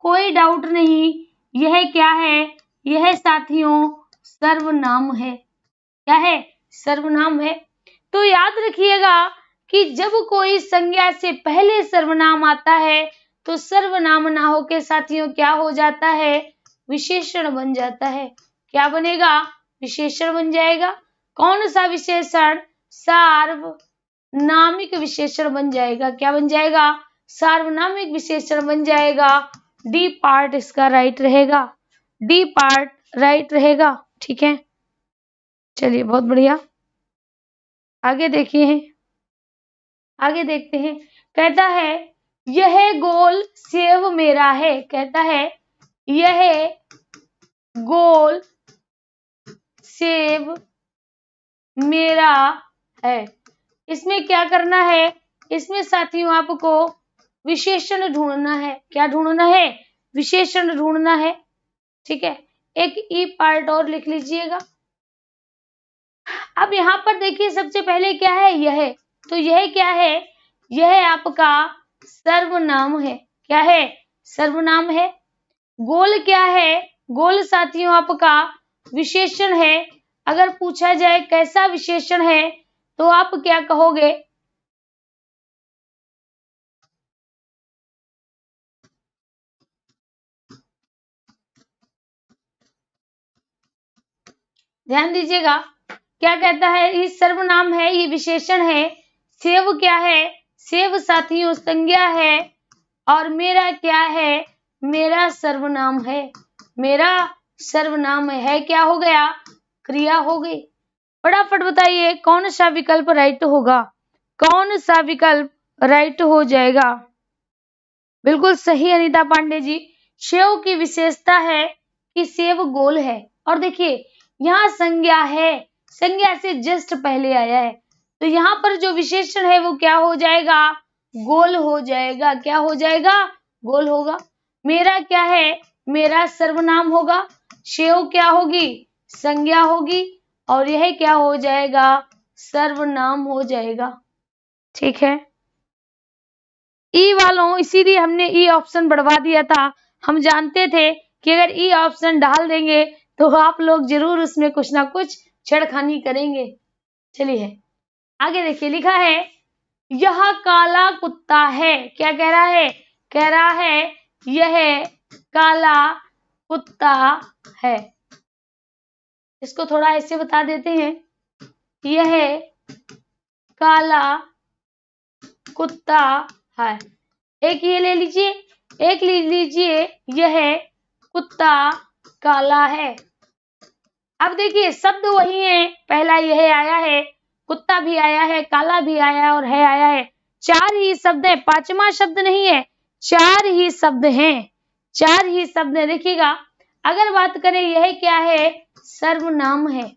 कोई डाउट नहीं। यह क्या है? यह साथियों सर्वनाम है। क्या है? सर्वनाम है। तो याद रखिएगा कि जब कोई संज्ञा से पहले सर्वनाम आता है तो सर्वनाम ना होके साथियों क्या हो जाता है? विशेषण बन जाता है। क्या बनेगा? विशेषण बन जाएगा। कौन सा विशेषण? सार्वनामिक विशेषण बन जाएगा। क्या बन जाएगा? सार्वनामिक विशेषण बन जाएगा। डी पार्ट इसका राइट रहेगा। डी पार्ट राइट रहेगा। ठीक है, चलिए बहुत बढ़िया, आगे देखिए, आगे देखते हैं। कहता है यह गोल सेव मेरा है। कहता है यह गोल सेव मेरा है। इसमें क्या करना है? इसमें साथियों आपको विशेषण ढूंढना है। क्या ढूंढना है? विशेषण ढूंढना है। ठीक है, एक ई पार्ट और लिख लीजिएगा। अब यहाँ पर देखिए सबसे पहले क्या है? यह, तो यह क्या है? यह आपका सर्वनाम है। क्या है? सर्वनाम है। गोल क्या है? गोल साथियों आपका विशेषण है। अगर पूछा जाए कैसा विशेषण है तो आप क्या कहोगे? ध्यान दीजिएगा, क्या कहता है, ये सर्वनाम है, ये विशेषण है। सेव क्या है, सेव साथियों संज्ञा है। और मेरा क्या है, मेरा सर्वनाम है, मेरा सर्वनाम है। क्या हो गया, क्रिया हो गई। फटाफट बताइए कौन सा विकल्प राइट होगा, कौन सा विकल्प राइट हो जाएगा। बिल्कुल सही अनीता पांडे जी। सेव की विशेषता है कि सेव गोल है। और देखिए यहाँ संज्ञा है, संज्ञा से जस्ट पहले आया है, तो यहाँ पर जो विशेषण है वो क्या हो जाएगा, गोल हो जाएगा। क्या हो जाएगा, गोल होगा। मेरा क्या है, मेरा सर्वनाम होगा। सेव क्या होगी, संज्ञा होगी। और यह क्या हो जाएगा, सर्वनाम हो जाएगा। ठीक है, ई वालों, इसीलिए हमने ई ऑप्शन बढ़वा दिया था। हम जानते थे कि अगर ई ऑप्शन डाल देंगे तो आप लोग जरूर उसमें कुछ ना कुछ छेड़खानी करेंगे। चलिए आगे देखिए, लिखा है यह काला कुत्ता है। क्या कह रहा है, कह रहा है यह काला कुत्ता है। इसको थोड़ा ऐसे बता देते हैं, यह काला कुत्ता है। एक ये ले लीजिए, एक ले लीजिए, यह कुत्ता काला है। अब देखिए शब्द वही है, पहला यह आया है, कुत्ता भी आया है, काला भी आया है और है आया है। चार ही शब्द है, पांचवा शब्द नहीं है, चार ही शब्द हैं, चार ही शब्द है। देखिएगा अगर बात करें, यह क्या है, सर्वनाम है।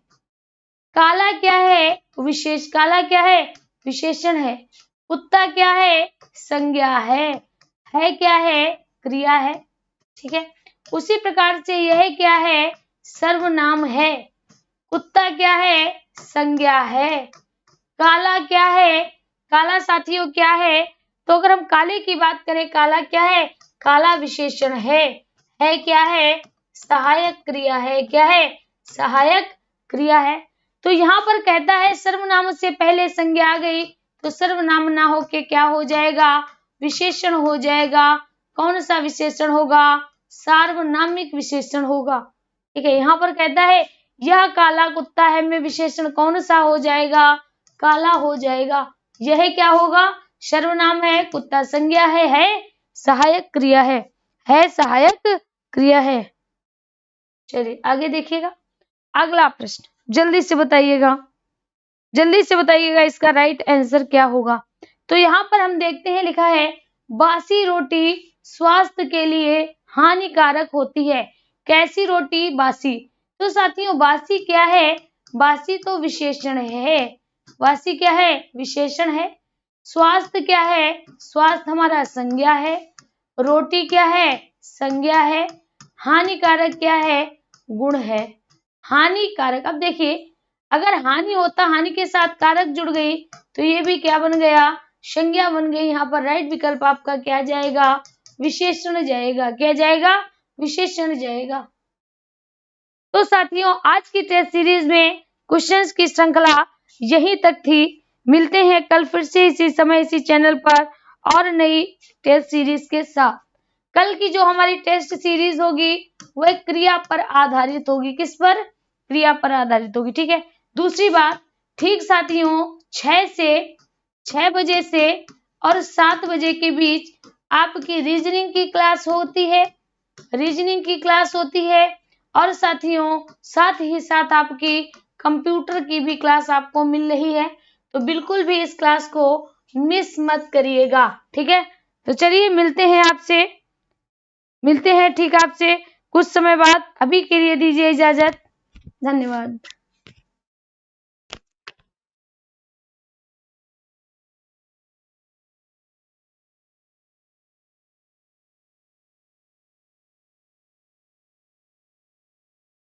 काला क्या है, विशेष, काला क्या है, विशेषण है। कुत्ता क्या है, संज्ञा है क्या है, क्रिया है। ठीक है, उसी प्रकार से यह क्या है, सर्वनाम है। कुत्ता क्या है, संज्ञा है। काला क्या है, काला साथियों क्या है, तो अगर हम काले की बात करें, काला क्या है, काला विशेषण है क्या है, सहायक क्रिया है। क्या है, सहायक क्रिया है। तो यहाँ पर कहता है सर्वनाम से पहले संज्ञा आ गई तो सर्वनाम ना होके क्या हो जाएगा, विशेषण हो जाएगा। कौन सा विशेषण होगा, सार्वनामिक विशेषण होगा। ठीक है, यहाँ पर कहता है यह काला कुत्ता है में विशेषण कौन सा हो जाएगा, काला हो जाएगा। यह क्या होगा, सर्वनाम है, कुत्ता संज्ञा है सहायक क्रिया है सहायक क्रिया है। चलिए आगे देखिएगा, अगला प्रश्न जल्दी से बताइएगा, जल्दी से बताइएगा इसका राइट आंसर क्या होगा। तो यहाँ पर हम देखते हैं, लिखा है बासी रोटी स्वास्थ्य के लिए हानिकारक होती है। कैसी रोटी, बासी। तो साथियों बासी क्या है, बासी तो विशेषण है, बासी क्या है, विशेषण है। स्वास्थ्य क्या है, स्वास्थ्य हमारा संज्ञा है। रोटी क्या है, संज्ञा है। हानिकारक क्या है, गुण है। हानिकारक, अब देखिए अगर हानि होता, हानि के साथ कारक जुड़ गई तो ये भी क्या बन गया, संज्ञा बन गई। यहाँ पर राइट विकल्प आपका क्या जाएगा, विशेषण जाएगा। क्या जाएगा, विशेषण जाएगा। तो साथियों आज की टेस्ट सीरीज में क्वेश्चंस की श्रृंखला यहीं तक थी। मिलते हैं कल फिर से इसी समय इसी चैनल पर और नई टेस्ट सीरीज के साथ। कल की जो हमारी टेस्ट सीरीज होगी वह क्रिया पर आधारित होगी। किस पर, क्रिया पर आधारित होगी। ठीक है, दूसरी बात, ठीक साथियों 6 बजे से और 7 बजे के बीच आपकी रीजनिंग की क्लास होती है, रीजनिंग की क्लास होती है। और साथियों साथ ही साथ आपकी कंप्यूटर की भी क्लास आपको मिल रही है, तो बिल्कुल भी इस क्लास को मिस मत करिएगा। ठीक है, तो चलिए मिलते हैं आपसे, मिलते हैं ठीक आपसे कुछ समय बाद। अभी के लिए दीजिए इजाजत, धन्यवाद।